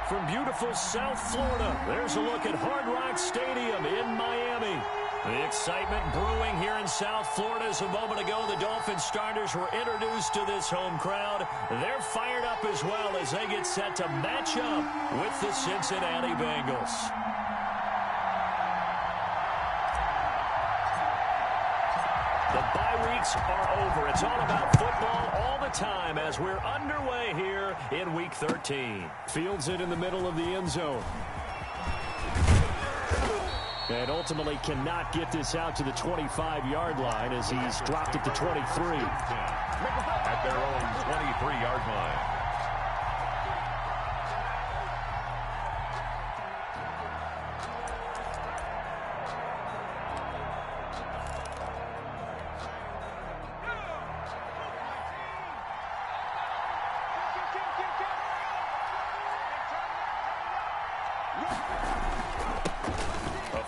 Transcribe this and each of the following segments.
from beautiful South Florida, there's a look at Hard Rock Stadium in Miami. The excitement brewing here in South Florida as a moment ago the Dolphins starters were introduced to this home crowd. They're fired up as well as they get set to match up with the Cincinnati Bengals. The bye weeks are over. It's all about football all the time as we're underway here in Week 13. Fields it in the middle of the end zone. And ultimately cannot get this out to the 25-yard line as he's dropped it to 23. At their own 23-yard line.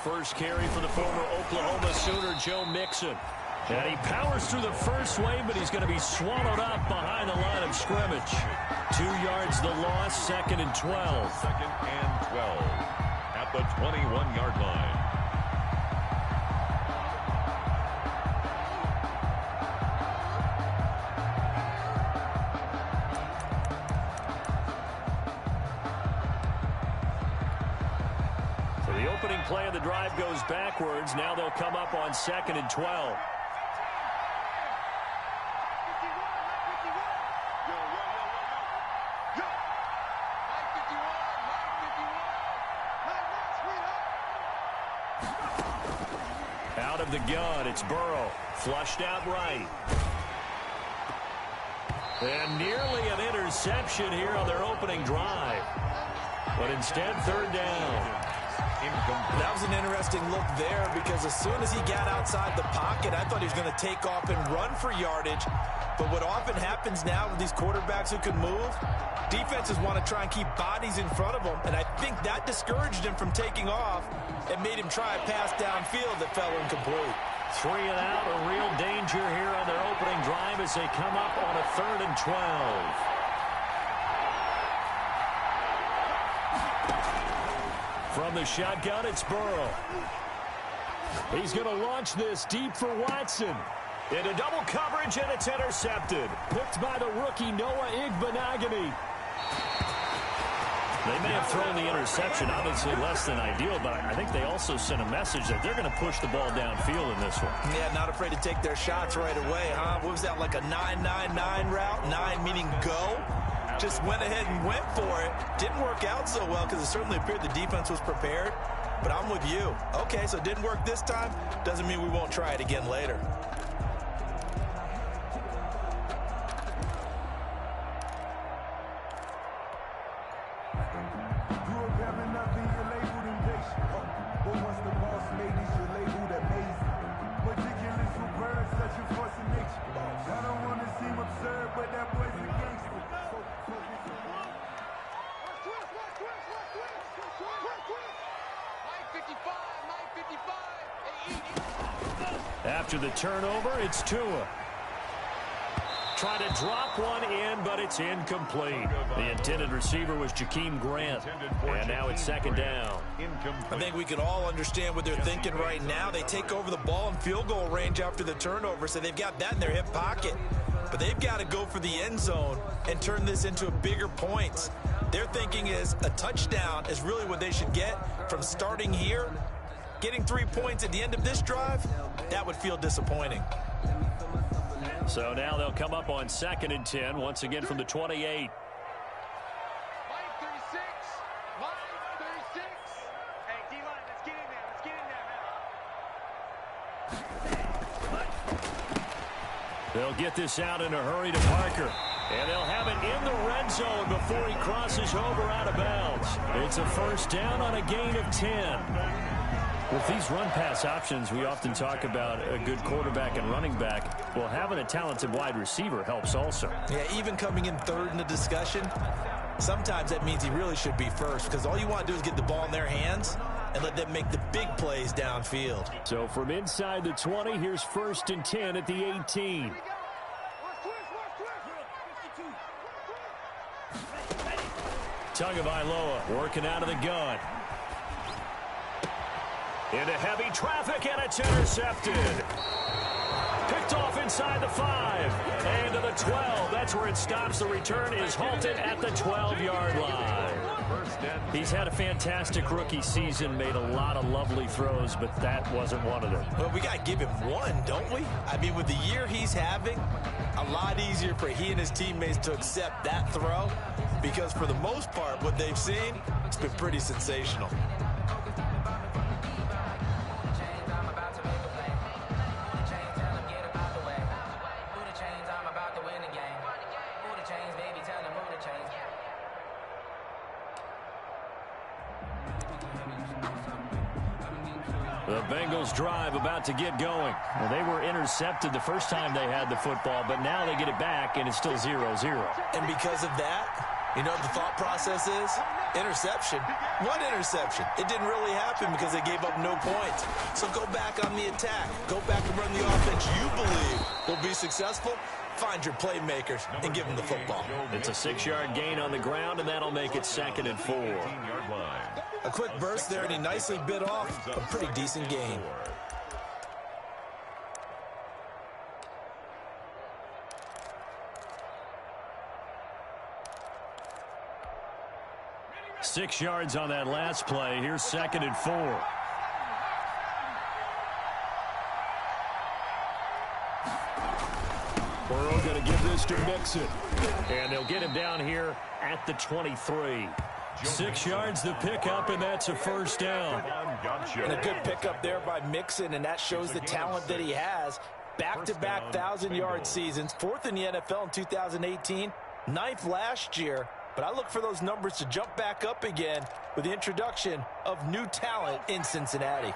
First carry for the former Oklahoma Sooner, Joe Mixon. And he powers through the first wave, but he's going to be swallowed up behind the line of scrimmage. 2 yards the loss, 2nd and 12. 2nd and 12 at the 21-yard line. The opening play of the drive goes backwards. Now they'll come up on 2nd and 12. Out of the gun, it's Burrow. Flushed out right. And nearly an interception here on their opening drive. But instead, 3rd down. That was an interesting look there because as soon as he got outside the pocket, I thought he was going to take off and run for yardage. But what often happens now with these quarterbacks who can move, defenses want to try and keep bodies in front of them. And I think that discouraged him from taking off and made him try a pass downfield that fell incomplete. 3 and out, a real danger here on their opening drive as they come up on a 3rd and 12. From the shotgun, it's Burrow. He's going to launch this deep for Watson. Into double coverage, and it's intercepted. Picked by the rookie Noah Igbenogany. They may have thrown the interception, obviously less than ideal, but I think they also sent a message that they're going to push the ball downfield in this one. Yeah, not afraid to take their shots right away, huh? What was that, like a 9-9-9 route? 9 meaning go? Just went ahead and went for it. Didn't work out so well because it certainly appeared the defense was prepared. But I'm with you. Okay, so it didn't work this time. Doesn't mean we won't try it again later. After the turnover, it's Tua. Trying to drop one in, but it's incomplete. The intended receiver was Jakeem Grant, and now it's 2nd down. I think we can all understand what they're thinking right now. They take over the ball in field goal range after the turnover, so they've got that in their hip pocket. But they've got to go for the end zone and turn this into a bigger points. Their thinking is a touchdown is really what they should get from starting here. Getting 3 points at the end of this drive, that would feel disappointing. So now they'll come up on 2nd and 10, once again from the 28. Line 36. Line 36. Hey, D-line, let's get in there. Let's get in there, man. They'll get this out in a hurry to Parker. And they'll have it in the red zone before he crosses over out of bounds. It's a 1st down on a gain of 10. With these run-pass options, we often talk about a good quarterback and running back. Well, having a talented wide receiver helps also. Yeah, even coming in 3rd in the discussion, sometimes that means he really should be first because all you want to do is get the ball in their hands and let them make the big plays downfield. So from inside the 20, here's 1st and 10 at the 18. Tagovailoa working out of the gun. Into heavy traffic, and it's intercepted. Picked off inside the 5 and to the 12. That's where it stops. The return is halted at the 12-yard line. He's had a fantastic rookie season, made a lot of lovely throws, but that wasn't one of them. Well, we got to give him one, don't we? I mean, with the year he's having, a lot easier for he and his teammates to accept that throw because for the most part, what they've seen, it's been pretty sensational. The Bengals drive about to get going. Well, they were intercepted the first time they had the football, but now they get it back, and it's still 0-0. And because of that, you know what the thought process is? Interception. What interception? It didn't really happen because they gave up no points. So go back on the attack. Go back and run the offense you believe will be successful. Find your playmakers and give them the football. It's a 6-yard gain on the ground, and that'll make it 2nd and 4. A quick burst there, and he nicely bit off a pretty decent gain. Six yards on that last play. Here's 2nd and 4. Burrow going to give this to Mixon. And they'll get him down here at the 23. 6 yards the pickup, and that's a first down. And a good pickup there by Mixon, and that shows the talent that he has. Back-to-back 1,000-yard seasons, 4th in the NFL in 2018, 9th last year. But I look for those numbers to jump back up again with the introduction of new talent in Cincinnati.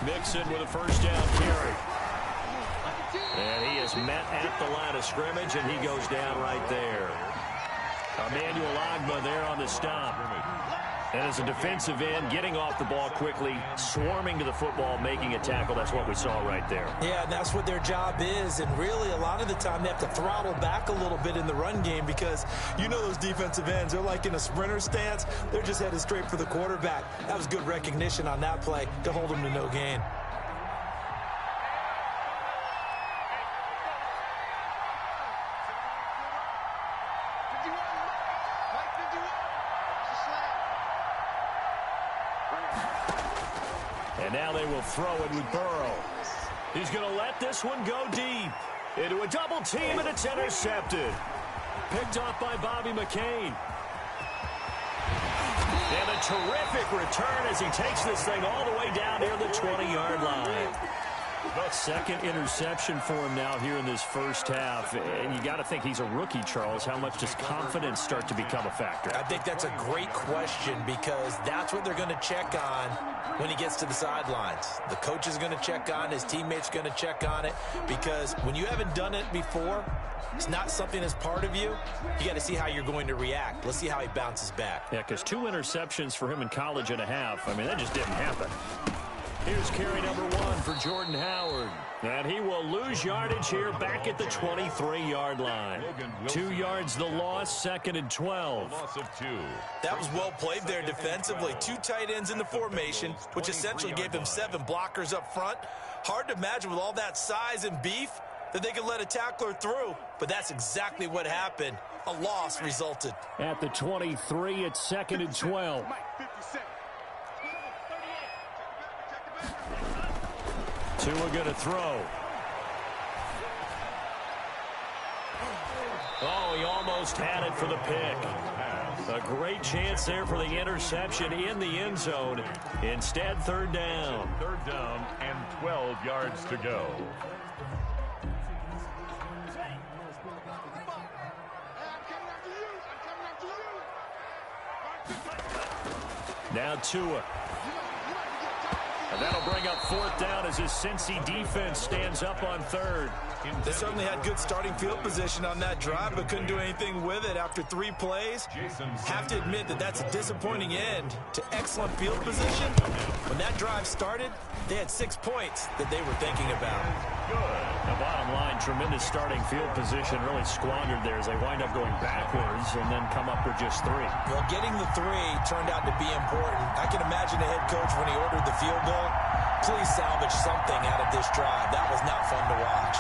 Mixon with a first down carry. And he is met at the line of scrimmage, and he goes down right there. Emmanuel Ogbah there on the stop. And as a defensive end, getting off the ball quickly, swarming to the football, making a tackle. That's what we saw right there. Yeah, and that's what their job is. And really, a lot of the time, they have to throttle back a little bit in the run game because you know those defensive ends, they're like in a sprinter stance. They're just headed straight for the quarterback. That was good recognition on that play to hold them to no gain. And now they will throw it with Burrow. He's going to let this one go deep. Into a double team, and it's intercepted. Picked off by Bobby McCain. And a terrific return as he takes this thing all the way down near the 20-yard line. The second interception for him now here in this first half. And you got to think he's a rookie, Charles. How much does confidence start to become a factor? I think that's a great question because that's what they're going to check on when he gets to the sidelines. The coach is going to check on, his teammates going to check on it because when you haven't done it before, it's not something that's part of you. You got to see how you're going to react. Let's see how he bounces back. Yeah, because 2 interceptions for him in college and a half. I mean, that just didn't happen. Here's carry number 1 for Jordan Howard. And he will lose yardage here back at the 23-yard line. 2 yards the loss, 2nd and 12. Loss of 2. That was well played there defensively. 2 tight ends in the formation, which essentially gave them 7 blockers up front. Hard to imagine with all that size and beef that they could let a tackler through, but that's exactly what happened. A loss resulted. At the 23, it's 2nd and 12. Tua going to throw. Oh, he almost had it for the pick. A great chance there for the interception in the end zone. Instead, 3rd down. 3rd down and 12 yards to go. Now Tua. And that'll bring up 4th down as his Cincy defense stands up on 3rd. They certainly had good starting field position on that drive, but couldn't do anything with it after 3 plays. Have to admit that that's a disappointing end to excellent field position. When that drive started, they had 6 points that they were thinking about. The bottom line, tremendous starting field position, really squandered there as they wind up going backwards and then come up with just 3. Well, getting the 3 turned out to be important. I can imagine the head coach when he ordered the field goal. Please salvage something out of this drive. That was not fun to watch.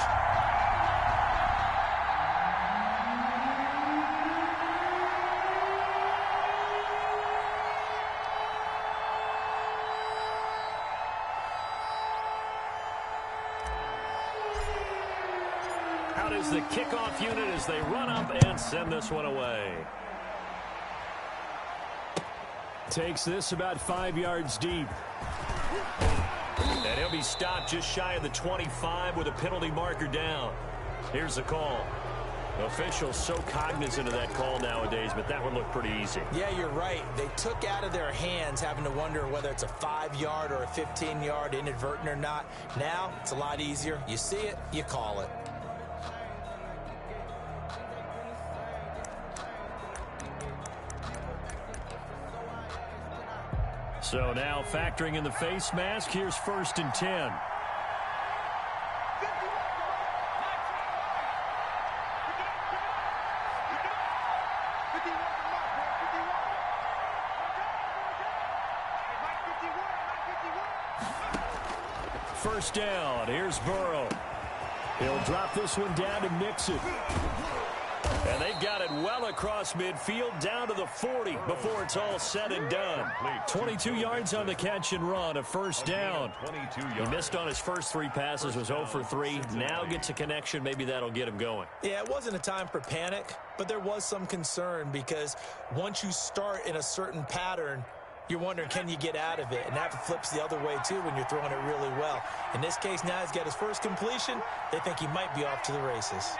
Out is the kickoff unit as they run up and send this one away. Takes this about 5 yards deep. And he'll be stopped just shy of the 25 with a penalty marker down. Here's the call. Officials so cognizant of that call nowadays, but that would look pretty easy. Yeah, you're right. They took out of their hands having to wonder whether it's a 5-yard or a 15-yard inadvertent or not. Now, it's a lot easier. You see it, you call it. So now factoring in the face mask, here's 1st and 10. First down, here's Burrow. He'll drop this one down to Mixon. And they've got it well across midfield down to the 40 before it's all said and done. 22 yards on the catch and run, a first down. He missed on his first 3 passes, was 0 for 3. Now gets a connection. Maybe that'll get him going. Yeah, it wasn't a time for panic, but there was some concern because once you start in a certain pattern, you're wondering, can you get out of it? And that flips the other way, too, when you're throwing it really well. In this case, now he's got his first completion. They think he might be off to the races.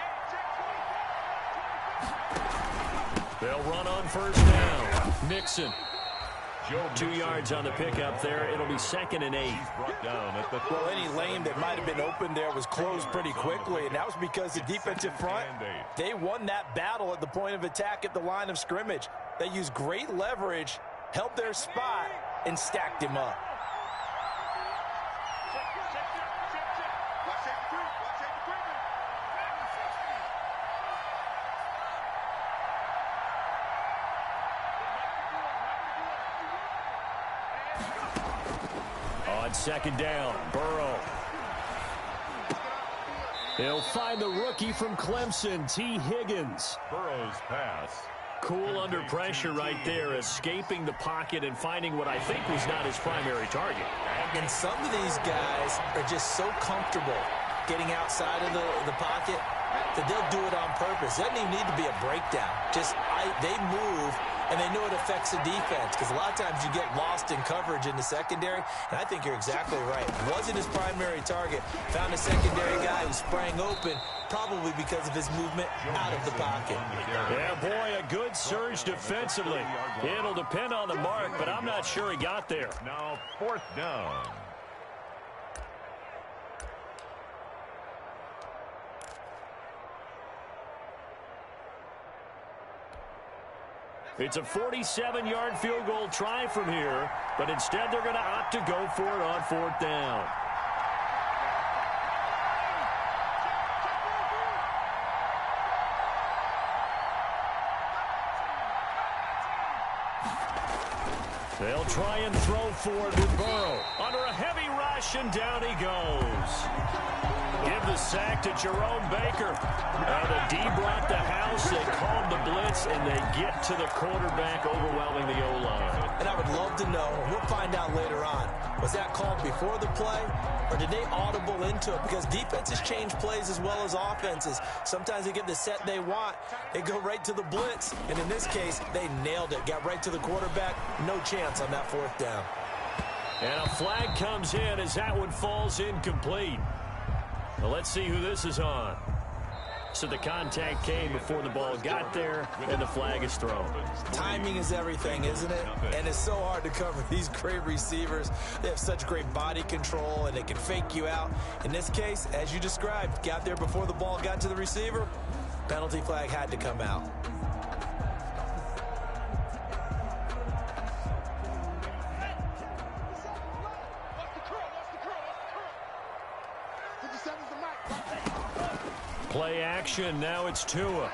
They'll run on first down. Mixon. 2 yards on the pickup there. It'll be 2nd and 8. Well, any lane that might have been open there was closed pretty quickly, and that was because the defensive front, they won that battle at the point of attack at the line of scrimmage. They used great leverage, held their spot, and stacked him up. On 2nd down, Burrow. He'll find the rookie from Clemson, T. Higgins. Burrow's pass. Cool under pressure right there, escaping the pocket and finding what I think was not his primary target. And some of these guys are just so comfortable getting outside of the pocket that they'll do it on purpose. It doesn't even need to be a breakdown. They move, and they know it affects the defense because a lot of times you get lost in coverage in the secondary, and I think you're exactly right. Wasn't his primary target. Found a secondary guy who sprang open, probably because of his movement out of the pocket. Yeah, boy, a good surge defensively. It'll depend on the mark, but I'm not sure he got there. Now 4th down. It's a 47-yard field goal try from here, but instead they're going to opt to go for it on 4th down. They'll try and throw forward with Burrow. Under a heavy rush, and down he goes. Give the sack to Jerome Baker. The D brought the house. They called the blitz, and they get to the quarterback, overwhelming the O-line. And I would love to know, and we'll find out later on, was that called before the play, or did they audible into it? Because defenses change plays as well as offenses. Sometimes they get the set they want. They go right to the blitz, and in this case, they nailed it. Got right to the quarterback. No chance on that 4th down. And a flag comes in as that one falls incomplete. Well, let's see who this is on. So the contact came before the ball got there, and the flag is thrown. Timing is everything, isn't it? And it's so hard to cover these great receivers. They have such great body control, and they can fake you out. In this case, as you described, got there before the ball got to the receiver. Penalty flag had to come out. Play action. Now it's Tua.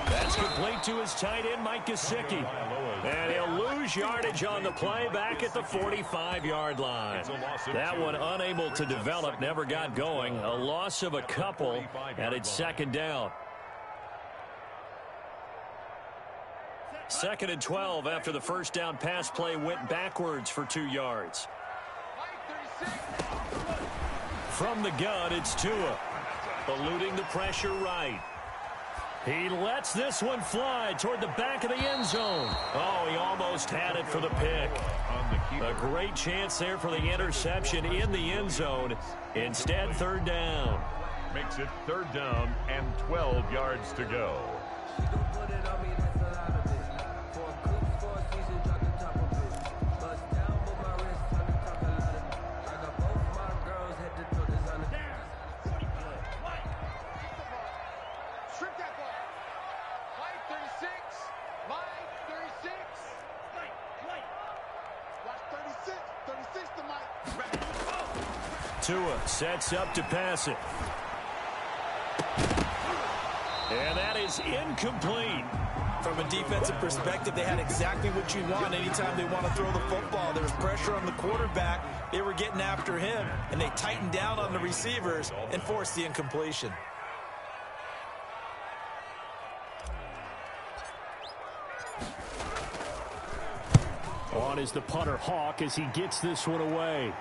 That's complete to his tight end, Mike Gesicki. And he'll lose yardage on the play back at the 45-yard line. That one unable to develop, never got going. A loss of a couple, and it's second down. 2nd and 12 after the first down pass play went backwards for 2 yards. From the gun, it's Tua, eluding the pressure right. He lets this one fly toward the back of the end zone. Oh, he almost had it for the pick. A great chance there for the interception in the end zone. Instead, 3rd down. Makes it 3rd down and 12 yards to go. Tua sets up to pass it. And that is incomplete. From a defensive perspective, they had exactly what you want anytime they want to throw the football. There was pressure on the quarterback. They were getting after him, and they tightened down on the receivers and forced the incompletion. On is the punter, Hawk, as he gets this one away.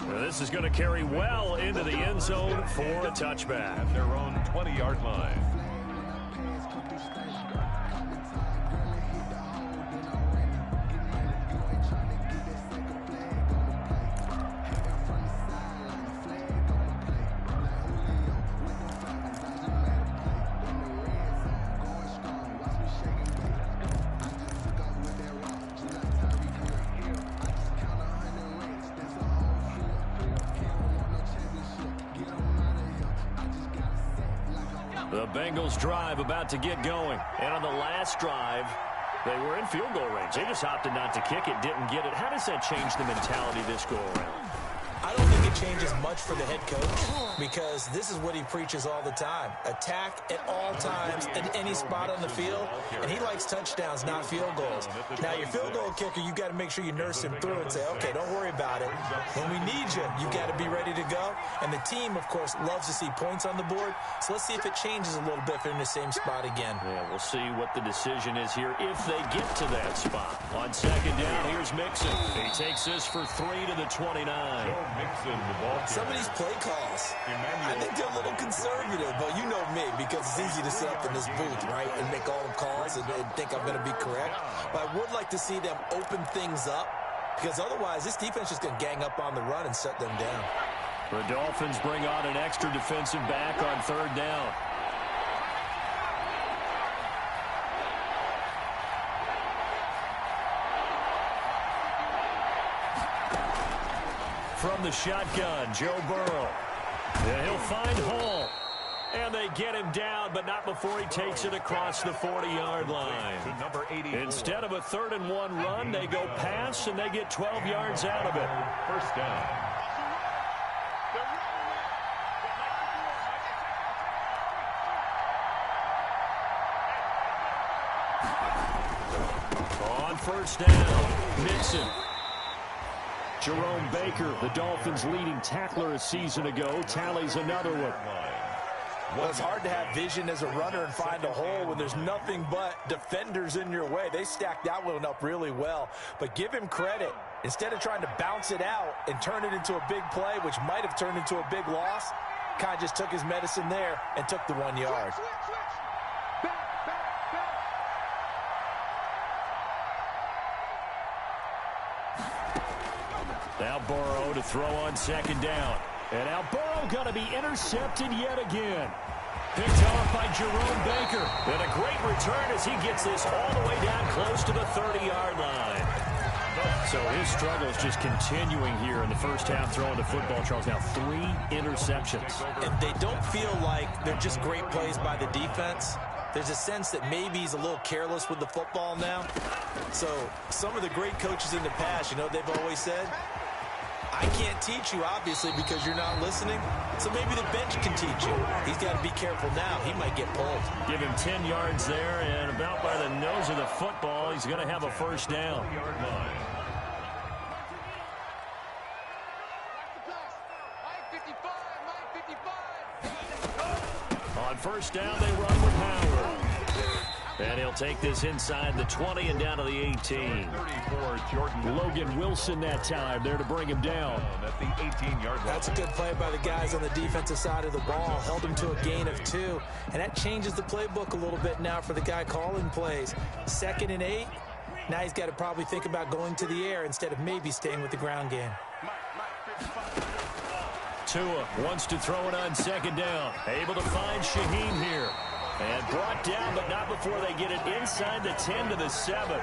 This is going to carry well into the end zone for a touchback. At their own 20-yard line. The Bengals drive about to get going. And on the last drive, they were in field goal range. They just opted not to kick it, didn't get it. How does that change the mentality this go around? I don't think it changes much for the head coach because this is what he preaches all the time. Attack at all times in any spot on the field, and he likes touchdowns, not field goals. Now, your field goal kicker, you got to make sure you nurse him through and say, okay, don't worry about it. When we need you, you got to be ready to go. And the team, of course, loves to see points on the board, so let's see if it changes a little bit if they're in the same spot again. Yeah, we'll see what the decision is here if they get to that spot. On 2nd down, here's Mixon. He takes this for 3 to the 29. Mixon, the ball. Some of these play calls, I think they're a little conservative, but you know me, because it's easy to sit up in this booth, right, and make all the calls and think I'm going to be correct. But I would like to see them open things up, because otherwise this defense is going to gang up on the run and shut them down. The Dolphins bring on an extra defensive back on 3rd down. From the shotgun, Joe Burrow. And he'll find Hall. And they get him down, but not before he takes it across the 40-yard line. Instead of a 3rd and 1 run, they go pass, and they get 12 yards out of it. 1st down. On 1st down, Mixon. Jerome Baker, the Dolphins' leading tackler a season ago, tallies another one. Well, it's hard to have vision as a runner and find a hole when there's nothing but defenders in your way. They stacked that one up really well. But give him credit. Instead of trying to bounce it out and turn it into a big play, which might have turned into a big loss, kind of just took his medicine there and took the 1 yard. Now Burrow to throw on 2nd down. And now Burrow going to be intercepted yet again. Picked off by Jerome Baker. And a great return as he gets this all the way down close to the 30-yard line. So his struggle is just continuing here in the first half throwing the football, Charles. Now 3 interceptions. And they don't feel like they're just great plays by the defense. There's a sense that maybe he's a little careless with the football now. So some of the great coaches in the past, you know, they've always said, I can't teach you, obviously, because you're not listening. So maybe the bench can teach you. He's got to be careful now. He might get pulled. Give him 10 yards there, and about by the nose of the football, he's going to have a first down. On first down, they run with Howard. And he'll take this inside the 20 and down to the 18. Logan Wilson that time there to bring him down. At the 18-yard line. That's a good play by the guys on the defensive side of the ball. Held him to a gain of 2. And that changes the playbook a little bit now for the guy calling plays. 2nd and 8. Now he's got to probably think about going to the air instead of maybe staying with the ground game. Tua wants to throw it on second down. Able to find Shaheen here. And brought down, but not before they get it inside the 10 to the 7.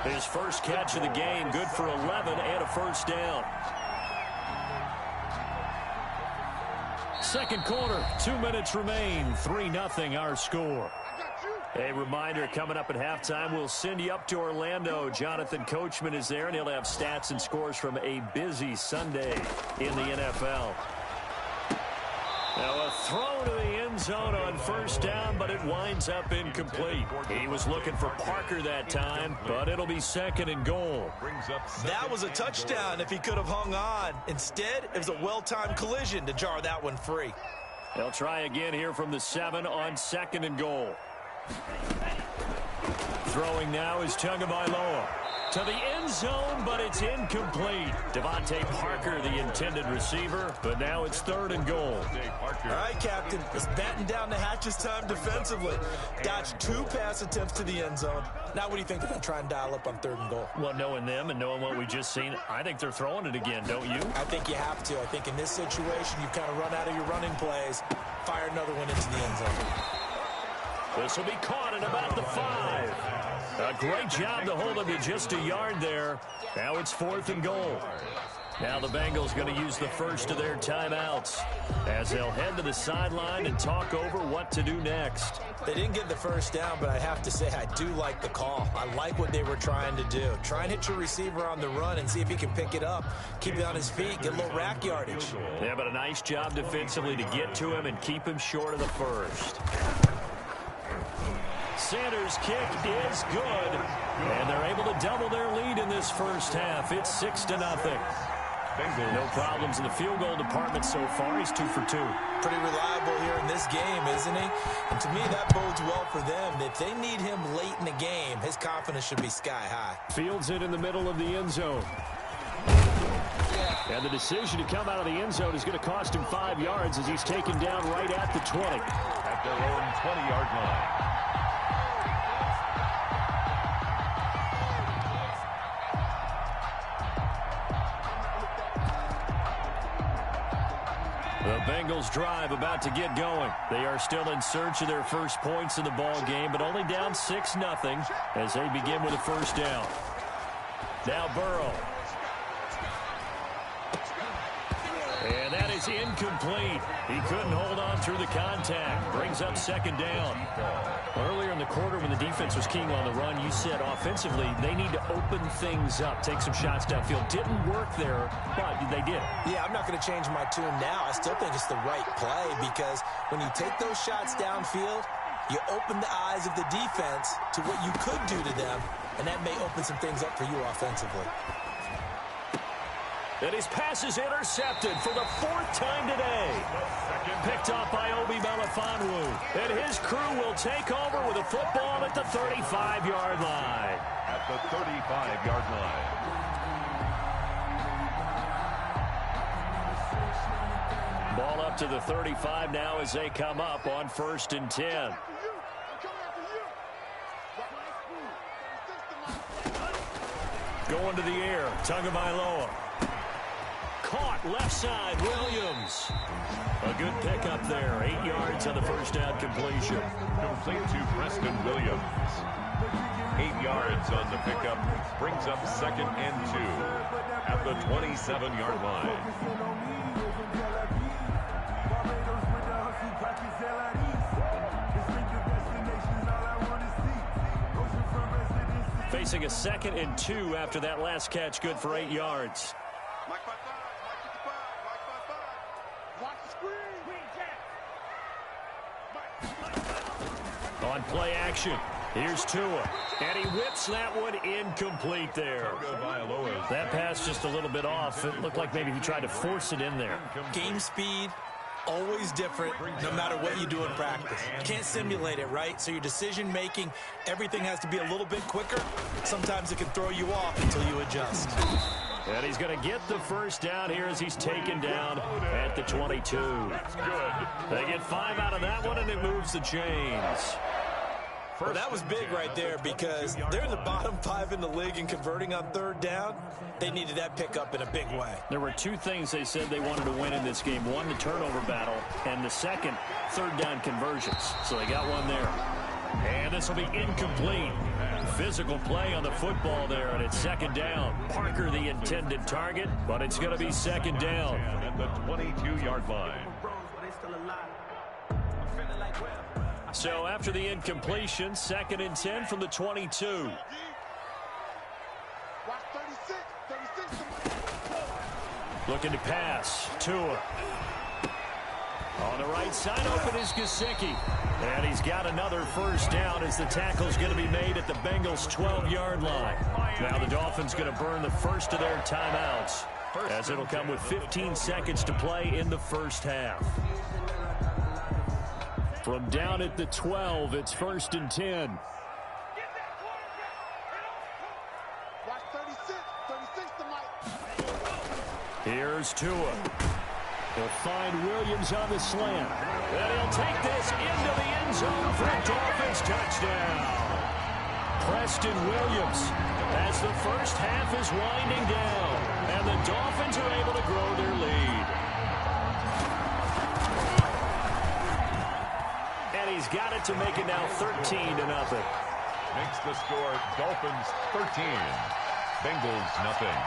His first catch of the game, good for 11 and a first down. Second quarter, 2 minutes remain. 3-0 our score. A reminder, coming up at halftime, we'll send you up to Orlando. Jonathan Coachman is there, and he'll have stats and scores from a busy Sunday in the NFL. Now a throw to the end zone on first down, but it winds up incomplete. He was looking for Parker that time, but it'll be 2nd and goal. That was a touchdown if he could have hung on. Instead, it was a well-timed collision to jar that one free. They'll try again here from the 7 on 2nd and goal. Throwing now is Tagovailoa. To the end zone, but it's incomplete. Devontae Parker, the intended receiver, but now it's 3rd and goal. All right, Captain. It's batten down the hatches time defensively. Dodged 2 pass attempts to the end zone. Now what do you think they're going to try and dial up on 3rd and goal? Well, knowing them and knowing what we just seen, I think they're throwing it again, don't you? I think you have to. I think in this situation, you kind of run out of your running plays, fire another one into the end zone. This will be caught at about the 5. A great job to hold him to just a yard there. Now it's 4th and goal. Now the Bengals going to use the first of their timeouts as they'll head to the sideline and talk over what to do next. They didn't get the first down, but I have to say I do like the call. I like what they were trying to do. Try and hit your receiver on the run and see if he can pick it up, keep it on his feet, get a little rack yardage. Yeah, but a nice job defensively to get to him and keep him short of the first. Sanders' kick is good, and they're able to double their lead in this first half. It's 6-0. No problems in the field goal department so far. He's 2 for 2. Pretty reliable here in this game, isn't he? And to me, that bodes well for them. If they need him late in the game, his confidence should be sky high. Fields it in the middle of the end zone. And the decision to come out of the end zone is going to cost him 5 yards as he's taken down right at the 20. At their own 20-yard line. The Bengals drive about to get going. They are still in search of their first points in the ball game, but only down 6-0 as they begin with a first down. Now Burrow. And that is incomplete. He couldn't hold on through the contact. Brings up 2nd down. Earlier in the quarter when the defense was keying on the run, you said offensively they need to open things up, take some shots downfield. Didn't work there, but they did. Yeah, I'm not going to change my tune now. I still think it's the right play because when you take those shots downfield, you open the eyes of the defense to what you could do to them, and that may open some things up for you offensively. And his pass is intercepted for the 4th time today. Picked off by Obi Melifonwu. And his crew will take over with a football at the 35-yard line. At the 35-yard line. Ball up to the 35 now as they come up on 1st and 10. Going to the air, Tagovailoa. Caught left side, Williams. A good pickup there. 8 yards on the first down completion. Complete to Preston Williams. 8 yards on the pickup. Brings up 2nd and 2 at the 27-yard line. Facing a 2nd and 2 after that last catch, good for 8 yards. Mike 5-5, Mike 55, Mike 5-5. Watch the screen. On play action, here's Tua. And he whips that one incomplete there. That pass just a little bit off. It looked like maybe he tried to force it in there. Game speed, always different no matter what you do in practice. You can't simulate it, right? So your decision making, everything has to be a little bit quicker. Sometimes it can throw you off until you adjust. And he's going to get the first down here as he's taken down at the 22. They get 5 out of that one, and it moves the chains. Well, that was big right there because they're in the bottom 5 in the league and converting on 3rd down. They needed that pickup in a big way. There were 2 things they said they wanted to win in this game. One, the turnover battle, and the second, 3rd down conversions. So they got one there. And this will be incomplete. Physical play on the football there, and it's 2nd down. Parker the intended target, but it's going to be 2nd down. At the 22-yard line. So after the incompletion, 2nd and 10 from the 22. Watch 36. Looking to pass. Tua. On the right side, open is Gesicki. And he's got another first down as the tackle's going to be made at the Bengals' 12-yard line. Now the Dolphins going to burn the first of their timeouts, as it'll come with 15 seconds to play in the first half. From down at the 12, it's 1st and 10. Watch 36 to Mike. Here's Tua. He'll find Williams on the slant. And he'll take this into the end zone for a Dolphins touchdown. Preston Williams as the first half is winding down. And the Dolphins are able to grow their lead. And he's got it to make it now 13-0. Makes the score Dolphins 13. Bengals nothing.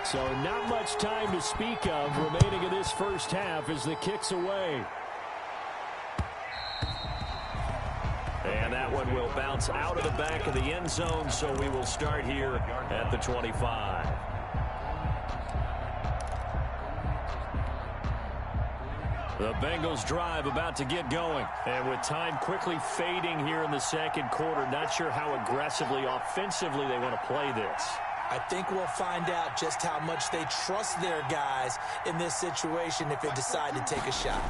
So not much time to speak of remaining in this first half as the kick's away. And that one will bounce out of the back of the end zone, so we will start here at the 25. The Bengals drive about to get going. And with time quickly fading here in the second quarter, not sure how aggressively, offensively they want to play this. I think we'll find out just how much they trust their guys in this situation if they decide to take a shot.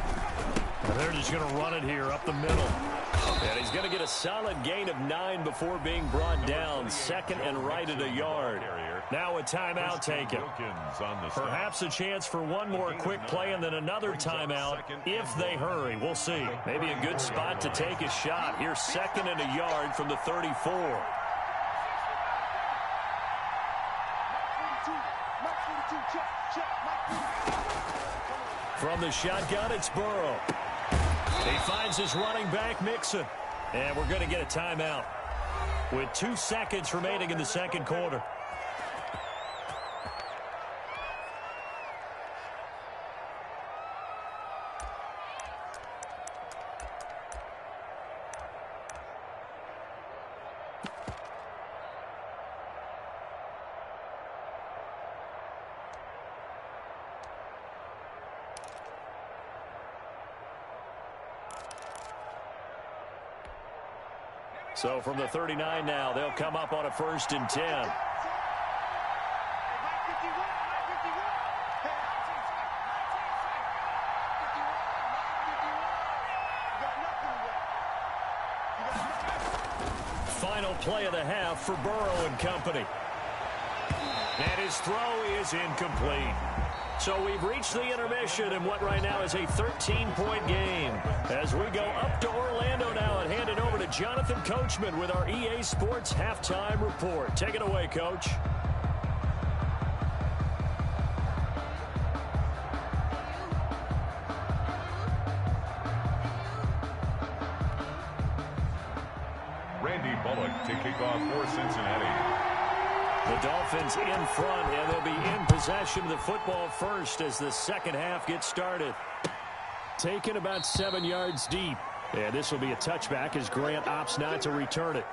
And they're just going to run it here up the middle. And he's going to get a solid gain of 9 before being brought down. 2nd and right at a yard. Now a timeout taken. Perhaps a chance for one more quick play and then another timeout if they hurry. We'll see. Maybe a good spot to take a shot. Here's 2nd and a yard from the 34. From the shotgun, it's Burrow. He finds his running back, Mixon. And we're going to get a timeout with 2 seconds remaining in the second quarter. So from the 39 now, they'll come up on a 1st and 10. Final play of the half for Burrow and company. And his throw is incomplete. So we've reached the intermission in what right now is a 13-point game. As we go up to Orlando now and hand it over to Jonathan Coachman with our EA Sports Halftime Report. Take it away, Coach. Randy Bullock to kick off for Cincinnati. The Dolphins in front, and they'll be in possession of the football first as the second half gets started. Taken about 7 yards deep. And this will be a touchback as Grant opts not to return it.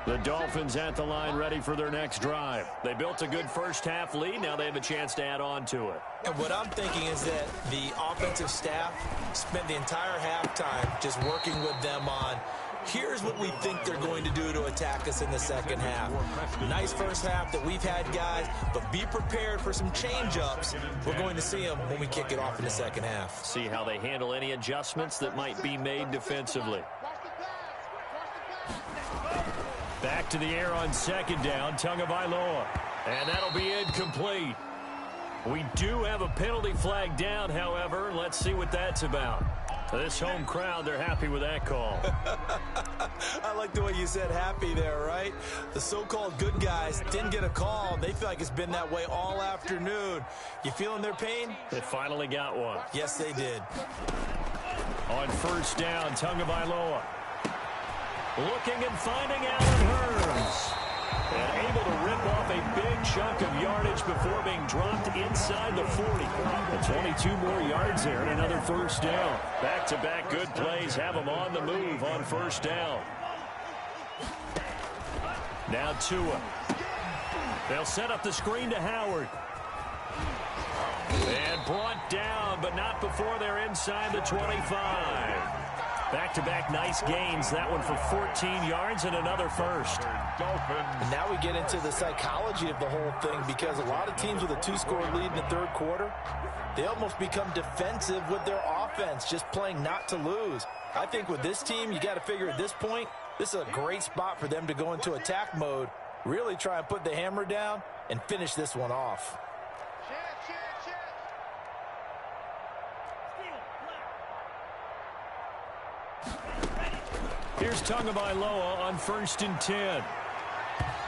The Dolphins at the line ready for their next drive. They built a good first half lead. Now they have a chance to add on to it. And what I'm thinking is that the offensive staff spent the entire halftime just working with them on, here's what we think they're going to do to attack us in the second half. Nice first half that we've had, guys, but be prepared for some change-ups. We're going to see them when we kick it off in the second half. See how they handle any adjustments that might be made defensively. Back to the air on second down, Tagovailoa. And that'll be incomplete. We do have a penalty flag down, however. Let's see what that's about. This home crowd, they're happy with that call. I like the way you said happy there, right? The so-called good guys didn't get a call. They feel like it's been that way all afternoon. You feeling their pain? They finally got one. Yes, they did. On first down, Tagovailoa. Looking and finding Allen Hurns. And able to rip off a big chunk of yardage before being dropped inside the 40. And 22 more yards there and another first down. Back-to-back good plays have them on the move on first down. Now Tua. They'll set up the screen to Howard. And brought down, but not before they're inside the 25. Back-to-back nice gains. That one for 14 yards and another first. And now we get into the psychology of the whole thing, because a lot of teams with a 2-score lead in the third quarter, they almost become defensive with their offense, just playing not to lose. I think with this team, you got to figure at this point, this is a great spot for them to go into attack mode, really try and put the hammer down and finish this one off. Here's Tagovailoa on 1st and 10.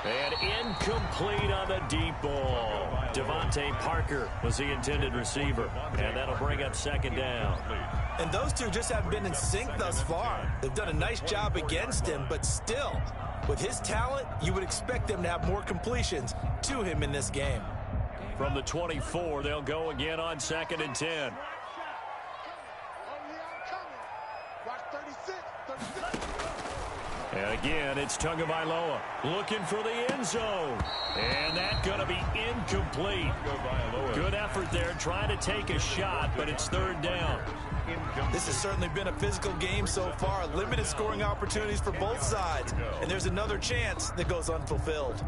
And incomplete on the deep ball. Devontae Parker was the intended receiver. And that'll bring up second down. And those two just haven't been in sync thus far. They've done a nice job against him, but still, with his talent, you would expect them to have more completions to him in this game. From the 24, they'll go again on 2nd and 10. And again, it's Tagovailoa looking for the end zone. And that's going to be incomplete. Good effort there, trying to take a shot, but it's third down. This has certainly been a physical game so far. Limited scoring opportunities for both sides. And there's another chance that goes unfulfilled.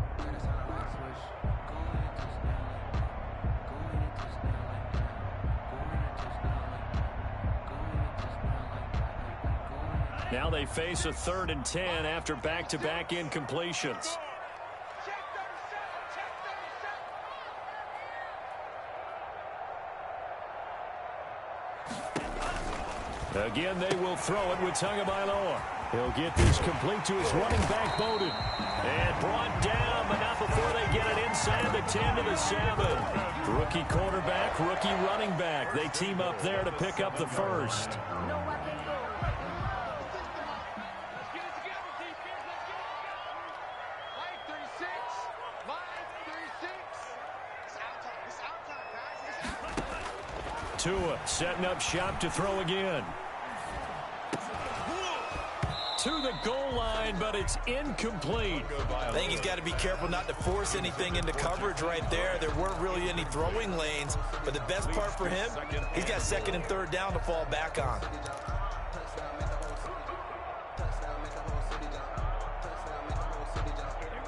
Now they face a 3rd and 10 after back-to-back incompletions. Again, they will throw it with Tagovailoa. He'll get this complete to his running back, Bowden. And brought down, but not before they get it inside the 10 to the 7. Rookie quarterback, rookie running back. They team up there to pick up the first. Tua setting up shop to throw again. To the goal line, but it's incomplete. I think he's got to be careful not to force anything into coverage right there. There weren't really any throwing lanes, but the best part for him, he's got 2nd and 3rd down to fall back on.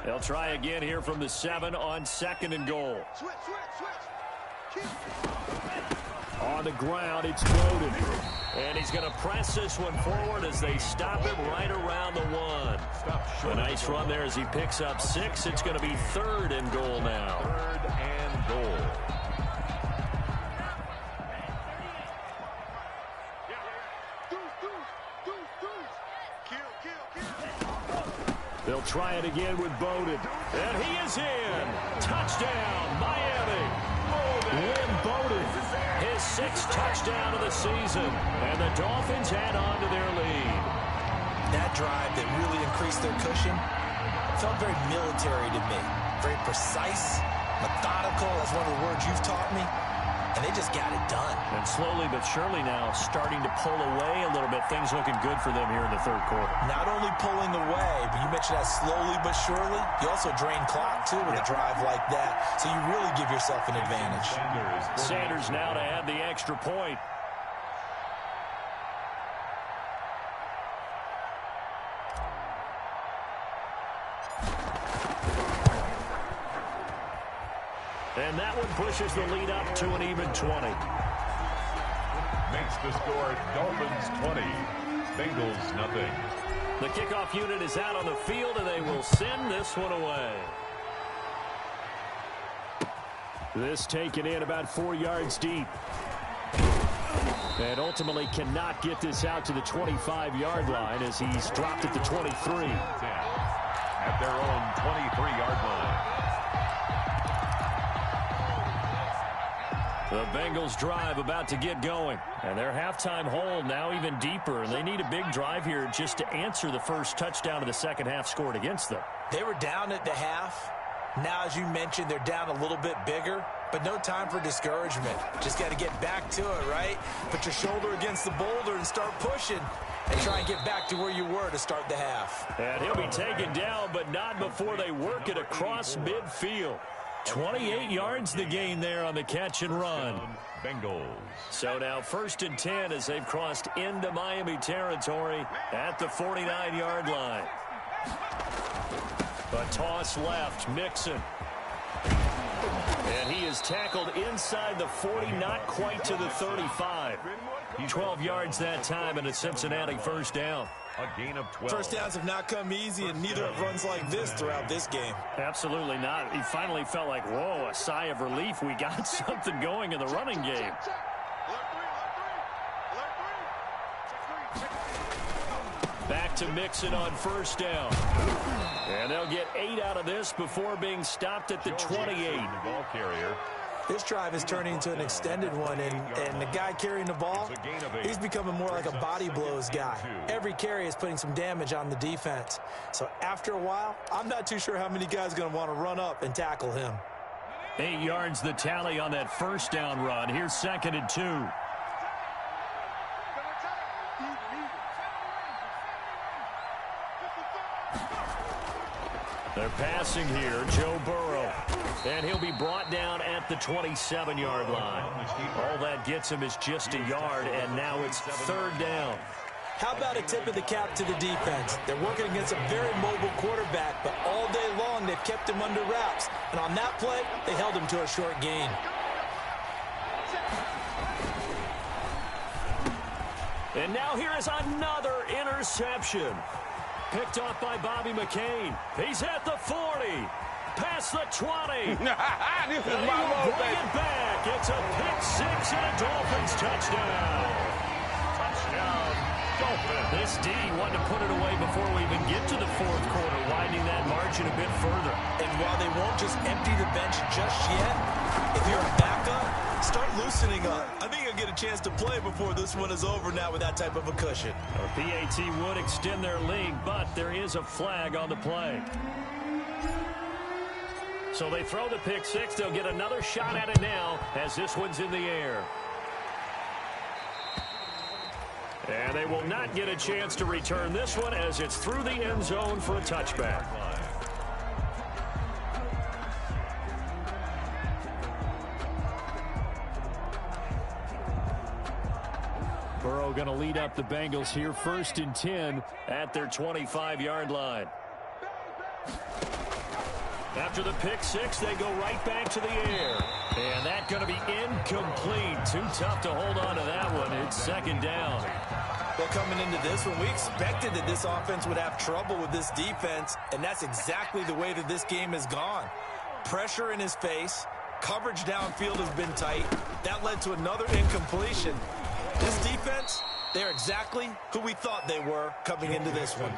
They'll try again here from the 7 on 2nd and goal. On the ground, it's Bowden. And he's going to press this one forward as they stop him right around the 1. A nice run there as he picks up 6. It's going to be 3rd and goal now. 3rd and goal. They'll try it again with Bowden. And he is in. Touchdown, Miami. Lynn Bowden, his 6th touchdown of the season. And the Dolphins add on to their lead. That drive that really increased their cushion felt very military to me. Very precise, methodical. That's one of the words you've taught me. And they just got it done. And slowly but surely now starting to pull away a little bit. Things looking good for them here in the 3rd quarter. Not only pulling away, but you mentioned that slowly but surely. You also drain clock, too, with a drive like that. So you really give yourself an advantage. Sanders now to add the extra point. And that one pushes the lead up to an even 20. Makes the score Dolphins 20, Bengals nothing. The kickoff unit is out on the field, and they will send this one away. This taken in about 4 yards deep. And ultimately cannot get this out to the 25-yard line as he's dropped at the 23. At their own 23-yard line. The Bengals drive about to get going. And their halftime hole now even deeper. And they need a big drive here just to answer the first touchdown of the second half scored against them. They were down at the half. Now, as you mentioned, they're down a little bit bigger. But no time for discouragement. Just got to get back to it, right? Put your shoulder against the boulder and start pushing. And try and get back to where you were to start the half. And he'll be taken down, but not before they work it across midfield. 28 yards the gain there on the catch and run. Bengals. So now 1st and 10 as they've crossed into Miami territory at the 49-yard line. A toss left, Mixon. And he is tackled inside the 40, not quite to the 35. 12 yards that time and a Cincinnati first down. A gain of 12. First downs have not come easy, and neither have runs like this throughout this game. Absolutely not. He finally felt like, whoa, a sigh of relief. We got something going in the running game. Back to Mixon on first down. And they'll get 8 out of this before being stopped at the 28. The ball carrier. This drive is turning into an extended one, and the guy carrying the ball, he's becoming more like a body blows guy. Every carry is putting some damage on the defense. So after a while, I'm not too sure how many guys are going to want to run up and tackle him. 8 yards the tally on that first down run. Here's 2nd and 2. They're passing here, Joe Burrow. And he'll be brought down at the 27-yard line. All that gets him is just a yard, and now it's 3rd down. How about a tip of the cap to the defense? They're working against a very mobile quarterback, but all day long they've kept him under wraps. And on that play, they held him to a short gain. And now here is another interception. Picked off by Bobby McCain. He's at the 40. Past the 20. This is my bring it back. It's a pick-6 and a Dolphins touchdown. Touchdown, Dolphins. This D wanted to put it away before we even get to the 4th quarter, widening that margin a bit further. And while they won't just empty the bench just yet, if you're a backup, start loosening up. I think you'll get a chance to play before this one is over now with that type of a cushion. A PAT would extend their lead, but there is a flag on the play. So they throw the pick-6. They'll get another shot at it now as this one's in the air. And they will not get a chance to return this one as it's through the end zone for a touchback. Burrow going to lead up the Bengals here, 1st and 10 at their 25-yard line. After the pick six, they go right back to the air. And that's going to be incomplete. Too tough to hold on to that one. It's second down. Well, coming into this one, we expected that this offense would have trouble with this defense, and that's exactly the way that this game has gone. Pressure in his face. Coverage downfield has been tight. That led to another incompletion. This defense, they're exactly who we thought they were coming into this one.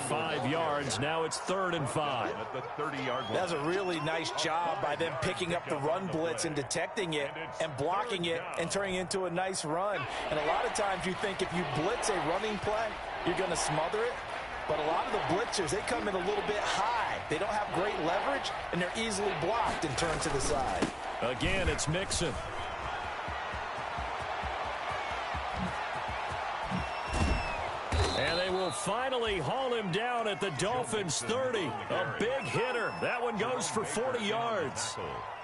5 yards. Now it's 3rd and 5. At the 30-yard line. That's a really nice job by them picking up the run blitz and detecting it and blocking it and turning it into a nice run. And a lot of times you think if you blitz a running play, you're going to smother it. But a lot of the blitzers, they come in a little bit high. They don't have great leverage, and they're easily blocked and turned to the side. Again, it's Mixon. And they will finally haul him down at the Dolphins' 30. A big hitter. That one goes for 40 yards.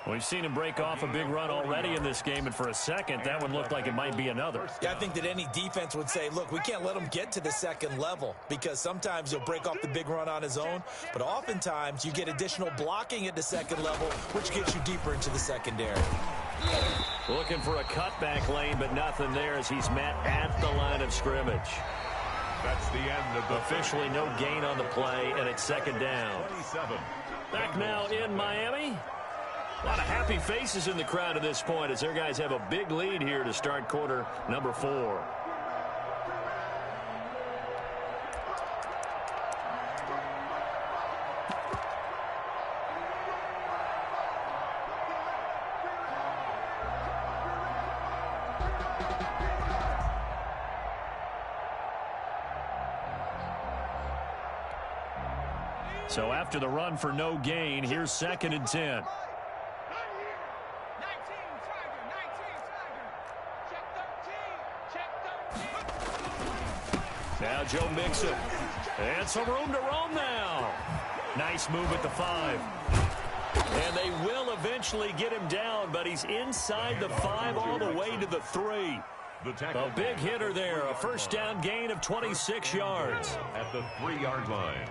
We've seen him break off a big run already in this game, and for a second, that one looked like it might be another. Yeah, I think that any defense would say, look, we can't let him get to the second level because sometimes he'll break off the big run on his own, but oftentimes you get additional blocking at the second level, which gets you deeper into the secondary. Looking for a cutback lane, but nothing there as he's met at the line of scrimmage. That's the end of the Officially no gain on the play, and it's second down. 27. Back now in Miami. A lot of happy faces in the crowd at this point as their guys have a big lead here to start quarter number 4. So after the run for no gain, here's 2nd and 10. Now Joe Mixon. And some room to roam now. Nice move at the 5. And they will eventually get him down, but he's inside the 5 all the way to the 3. A big hitter there. A first down gain of 26 yards. At the 3-yard line.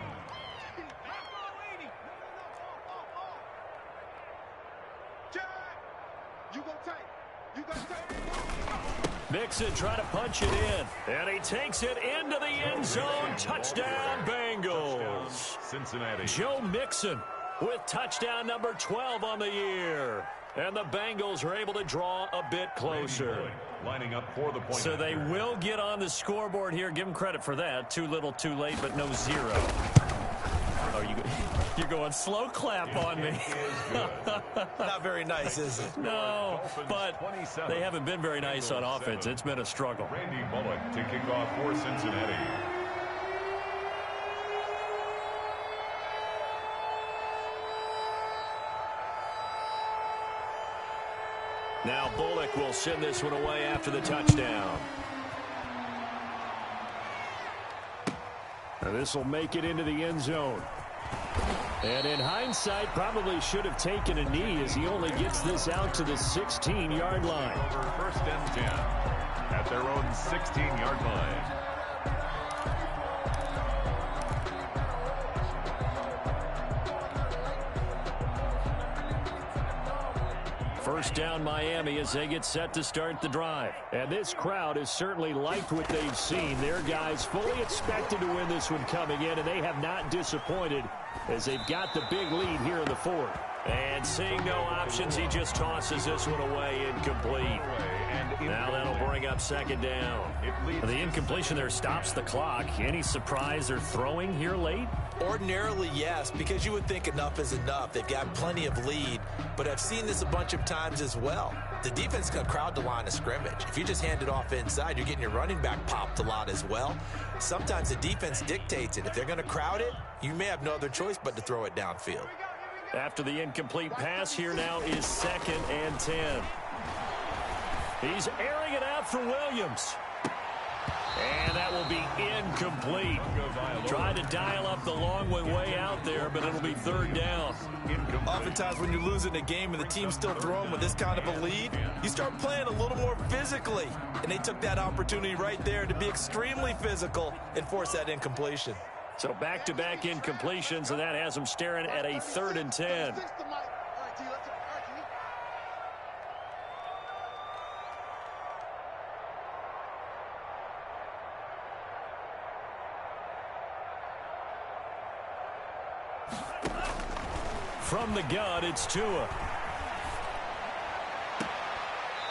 Mixon trying to punch it in, and he takes it into the end zone. Touchdown, Bengals. Cincinnati. Joe Mixon with touchdown number 12 on the year. And the Bengals are able to draw a bit closer. Lining up for the point. So they will get on the scoreboard here. Give them credit for that. Too little, too late, but no 0. Oh, you're going slow clap on me. Not very nice, is it? No, but they haven't been very nice on offense. It's been a struggle. Randy Bullock to kick off for Cincinnati. Now Bullock will send this one away after the touchdown. Now this will make it into the end zone. And in hindsight, probably should have taken a knee as he only gets this out to the 16-yard line. Over 1st and 10 at their own 16-yard line. First down Miami as they get set to start the drive. And this crowd has certainly liked what they've seen. Their guys fully expected to win this one coming in, and they have not disappointed as they've got the big lead here in the 4th. And seeing no options, he just tosses this one away, incomplete. Now that'll bring up 2nd down. The incompletion there stops the clock. Any surprise they're throwing here late? Ordinarily, yes, because you would think enough is enough. They've got plenty of lead, but I've seen this a bunch of times as well. The defense can crowd the line of scrimmage. If you just hand it off inside, you're getting your running back popped a lot as well. Sometimes the defense dictates it. If they're going to crowd it, you may have no other choice but to throw it downfield. After the incomplete pass, here now is 2nd and 10. He's airing it out for Williams. And that will be incomplete. Tried to dial up the long one way out there, but it'll be 3rd down. Oftentimes when you're losing a game and the team's still throwing with this kind of a lead, you start playing a little more physically. And they took that opportunity right there to be extremely physical and force that incompletion. So back-to-back incompletions, and that has them staring at a 3rd and 10. From the gun, it's Tua.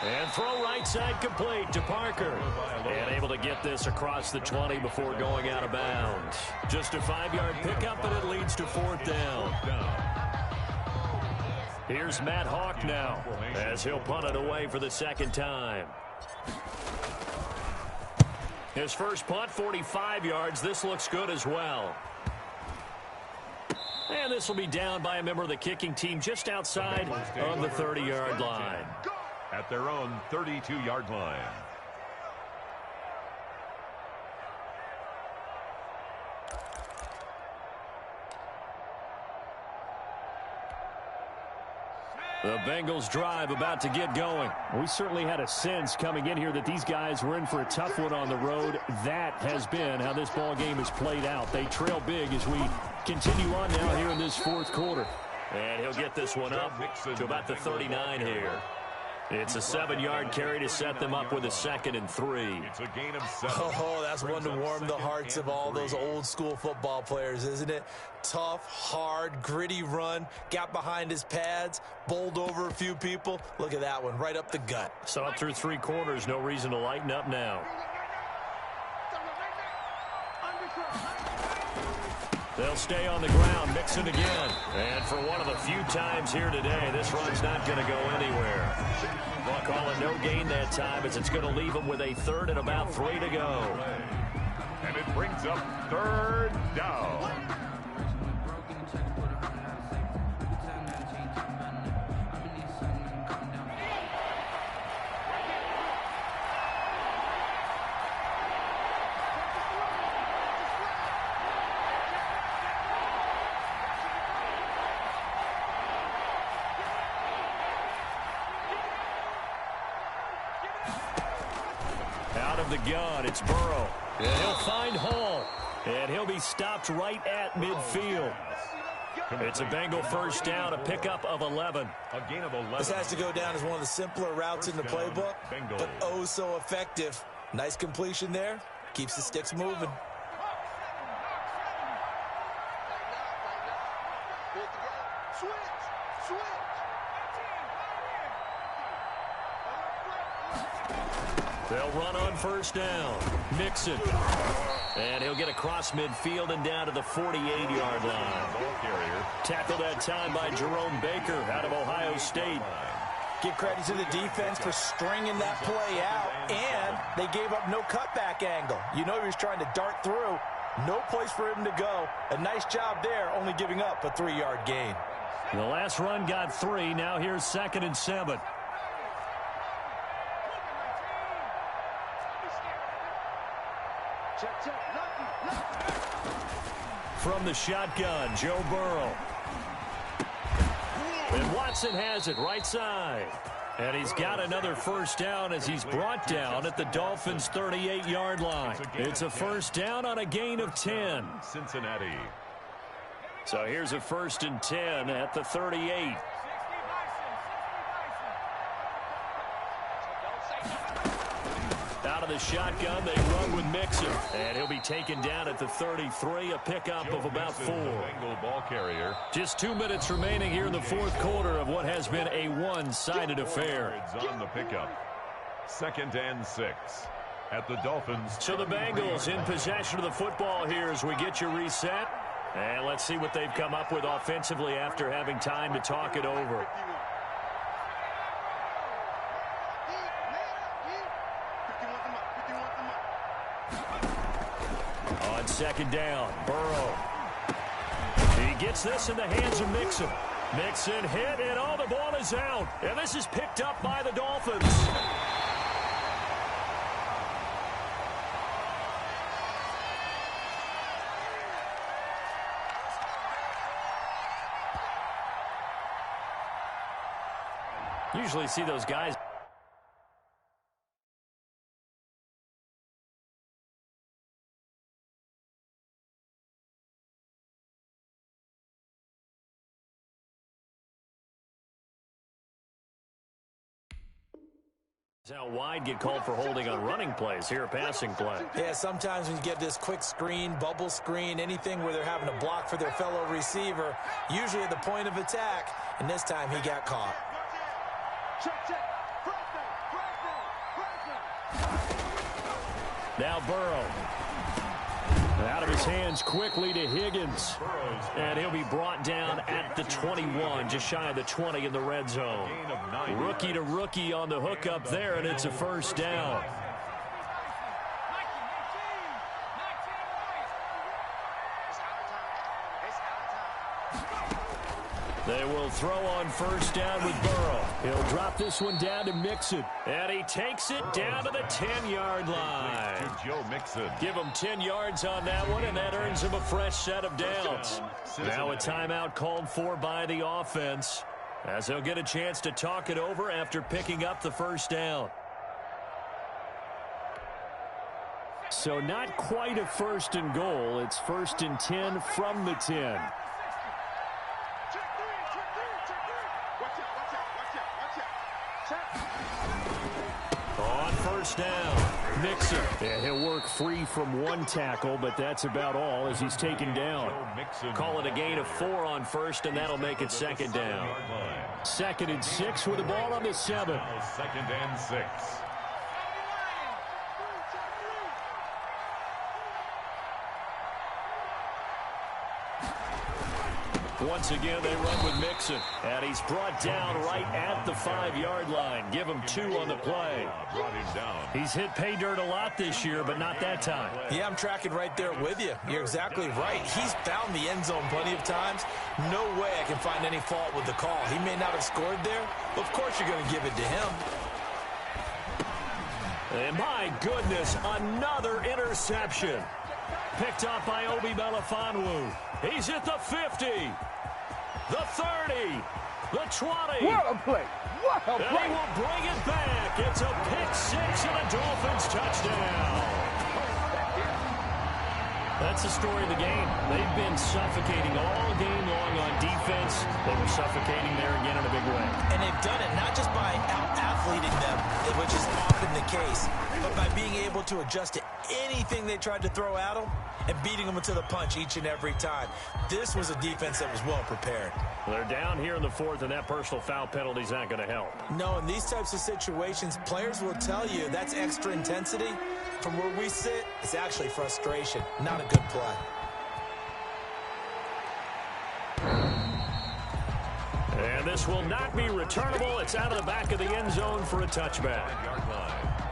And throw right side complete to Parker. And able to get this across the 20 before going out of bounds. Just a 5-yard pickup, and it leads to 4th down. Here's Matt Hawk now, as he'll punt it away for the 2nd time. His first punt, 45 yards. This looks good as well. And this will be down by a member of the kicking team just outside of the 30-yard line. At their own 32-yard line. The Bengals drive about to get going. We certainly had a sense coming in here that these guys were in for a tough one on the road. That has been how this ball game has played out. They trail big as we continue on now here in this 4th quarter. And he'll get this one up to about the 39 here. It's a 7-yard carry to set them up with a 2nd and 3. It's a gain of 7. Oh, that's one to warm the hearts of all those old school football players, isn't it? Tough, hard, gritty run. Got behind his pads, bowled over a few people. Look at that one, right up the gut. So up through 3 quarters, no reason to lighten up now. They'll stay on the ground, Mixon again. And for one of the few times here today, this run's not going to go anywhere. They'll call a no gain that time as it's going to leave them with a 3rd and about 3 to go. And it brings up 3rd down. Out of the gun, it's Burrow. And he'll find Hall. And he'll be stopped right at midfield. It's a Bengal 1st down, a pickup of 11. A gain of 11. This has to go down as one of the simpler routes in the playbook, but oh so effective. Nice completion there. Keeps the sticks moving. They'll run on 1st down. Mixon. And he'll get across midfield and down to the 48-yard line. Tackled that time by Jerome Baker out of Ohio State. Give credit to the defense for stringing that play out, and they gave up no cutback angle. You know he was trying to dart through. No place for him to go. A nice job there, only giving up a 3-yard gain. The last run got 3. Now here's 2nd and 7. From the shotgun, Joe Burrow. And Watson has it right side. And he's got another 1st down as he's brought down at the Dolphins' 38-yard line. It's a 1st down on a gain of 10. Cincinnati. So here's a 1st and 10 at the 38. Out of the shotgun, they run with Mixon. And he'll be taken down at the 33, a pickup of about 4. Bengal ball carrier. Just 2 minutes remaining here in the 4th quarter of what has been a one-sided affair. On the pickup. 2nd and 6 at the Dolphins. So the Bengals in possession of the football here as we get you reset. And let's see what they've come up with offensively after having time to talk it over. On 2nd down, Burrow. He gets this in the hands of Mixon. Mixon hit, and oh, the ball is out. And this is picked up by the Dolphins. Usually see those guys How wide get called for holding on running plays here, a passing play. Yeah, sometimes when you get this quick screen, bubble screen, anything where they're having to block for their fellow receiver, usually at the point of attack, and this time he got caught. Now Burrow. Out of his hands quickly to Higgins. And he'll be brought down at the 21, just shy of the 20 in the red zone. Rookie to rookie on the hook up there, and it's a first down. They will throw on first down with Burrow. He'll drop this one down to Mixon. And he takes it down to the 10-yard line. To Joe Mixon. Give him 10 yards on that one, and that earns him a fresh set of downs. Now a timeout called for by the offense, as they'll get a chance to talk it over after picking up the first down. So not quite a first and goal. It's first and 10 from the 10. On first down, Mixon. Yeah, he'll work free from one tackle, but that's about all as he's taken down. Call it a gain of 4 on first, and that'll make it second down. 2nd and 6 with the ball on the 7. 2nd and 6. Once again, they run with Mixon. And he's brought down right at the 5-yard line. Give him 2 on the play. Brought him down. He's hit pay dirt a lot this year, but not that time. Yeah, I'm tracking right there with you. You're exactly right. He's found the end zone plenty of times. No way I can find any fault with the call. He may not have scored there, but of course you're going to give it to him. And my goodness, another interception. Picked up by Obi Melifonwu. He's at the 50, the 30, the 20. What a play. What a And play. he will bring it back. It's a pick 6 and a Dolphins touchdown. That's the story of the game. They've been suffocating all game long on defense. They were suffocating there again in a big way. And they've done it not just by out-athleting them, which is often the case, but by being able to adjust to anything they tried to throw at them and beating them to the punch each and every time. This was a defense that was well prepared. They're down here in the 4th, and that personal foul penalty is not going to help. No, in these types of situations, players will tell you that's extra intensity. From where we sit, it's actually frustration, not a good play. And this will not be returnable. It's out of the back of the end zone for a touchback. 5-yard line.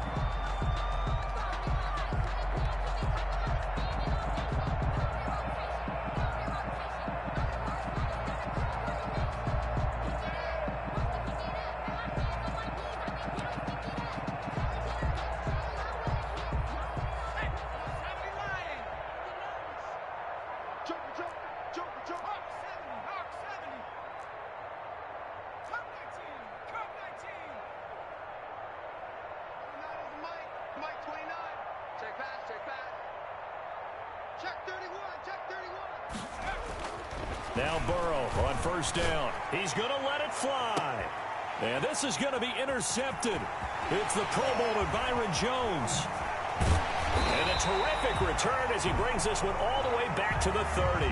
Now Burrow on first down. He's going to let it fly. And this is going to be intercepted. It's the Pro Bowler Byron Jones. And a terrific return as he brings this one all the way back to the 30.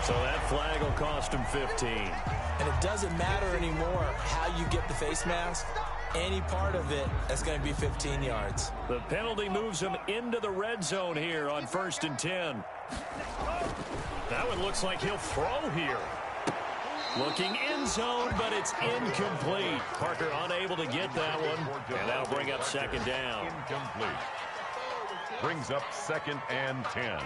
So that flag will cost him 15. And it doesn't matter anymore how you get the face mask. Any part of it, that's going to be 15 yards. The penalty moves him into the red zone here on 1st and 10. That one looks like he'll throw here. Looking end zone, but it's incomplete. Parker unable to get that one. And that'll bring up 2nd down. Incomplete. Brings up 2nd and 10.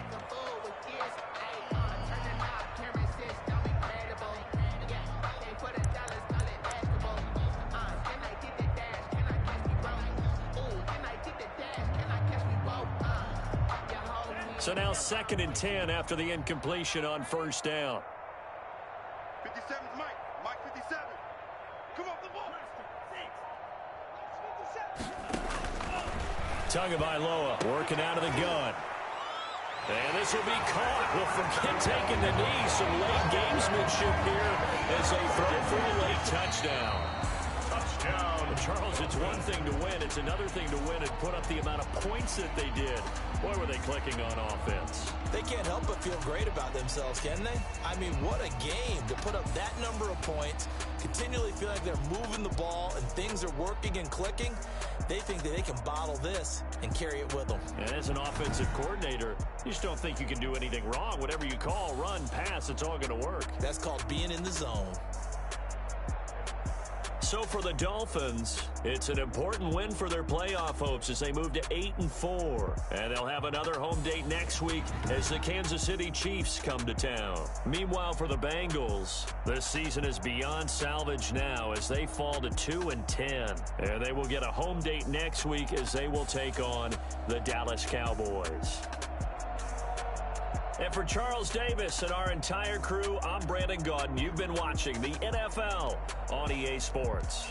So now 2nd and 10 after the incompletion on first down. 57 Mike. Mike 57. Come off the ball. Tagovailoa working out of the gun. And this will be caught. We'll forget taking the knee. Some late gamesmanship here as they throw for a late touchdown. Touchdown, Charles, it's one thing to win. It's another thing to win and put up the amount of points that they did. Boy, were they clicking on offense. They can't help but feel great about themselves, can they? I mean, what a game to put up that number of points, continually feel like they're moving the ball and things are working and clicking. They think that they can bottle this and carry it with them. And as an offensive coordinator, you just don't think you can do anything wrong. Whatever you call, run, pass, it's all going to work. That's called being in the zone. So for the Dolphins, it's an important win for their playoff hopes as they move to 8-4. And they'll have another home date next week as the Kansas City Chiefs come to town. Meanwhile, for the Bengals, this season is beyond salvage now as they fall to 2-10. And they will get a home date next week as they will take on the Dallas Cowboys. And for Charles Davis and our entire crew, I'm Brandon Gaudin. You've been watching the NFL on EA Sports.